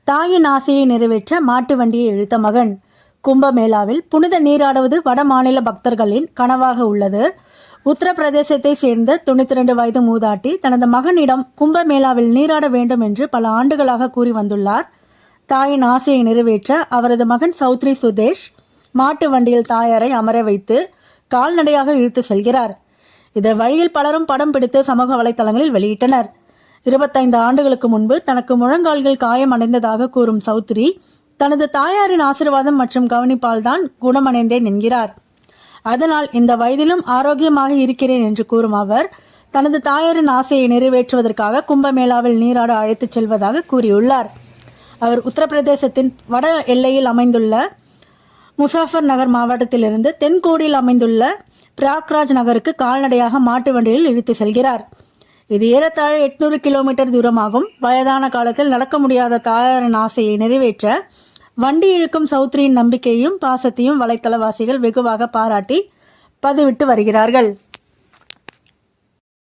தாயின் ஆசையை நிறைவேற்ற மாட்டு வண்டியை இழுத்த மகன். கும்பமேளாவில் புனித நீராடுவது வட மாநில பக்தர்களின் கனவாக உள்ளது. உத்தரப்பிரதேசத்தை சேர்ந்த 92 வயது மூதாட்டி தனது மகனிடம் கும்பமேளாவில் நீராட வேண்டும் என்று பல ஆண்டுகளாக கூறி வந்துள்ளார். தாயின் ஆசையை நிறைவேற்ற அவரது மகன் சௌத்ரி சுதேஷ் மாட்டு வண்டியில் தாயாரை அமர வைத்து கால்நடையாக இழுத்து செல்கிறார். இதை வழியில் பலரும் படம் பிடித்து சமூக வலைதளங்களில் வெளியிட்டனர். 25 ஆண்டுகளுக்கு முன்பு தனக்கு முழங்கால்கள் காயம் அடைந்ததாக கூறும் சௌத்ரி தனது தாயாரின் ஆசீர்வாதம் மற்றும் கவனிப்பால் தான் குணமடைந்தேன் என்கிறார். அதனால் இந்த வயதிலும் ஆரோக்கியமாக இருக்கிறேன் என்று கூறும் அவர் தனது தாயாரின் ஆசையை நிறைவேற்றுவதற்காக கும்பமேளாவில் நீராட அழைத்துச் செல்வதாக கூறியுள்ளார். அவர் உத்தரப்பிரதேசத்தின் வட எல்லையில் அமைந்துள்ள முசாஃபர் நகர் மாவட்டத்திலிருந்து தென்கோடியில் அமைந்துள்ள பிராக்ராஜ் நகருக்கு கால்நடையாக மாட்டு வண்டியில் இழுத்து செல்கிறார். இது ஏறத்தாழ 800 கிலோமீட்டர் தூரமாகும். வயதான காலத்தில் நடக்க முடியாத தாயாரின் ஆசையை நிறைவேற்ற வண்டி இழுக்கும் சௌத்ரியின் நம்பிக்கையையும் பாசத்தையும் வலைத்தளவாசிகள் வெகுவாக பாராட்டி பதிவிட்டு வருகிறார்கள்.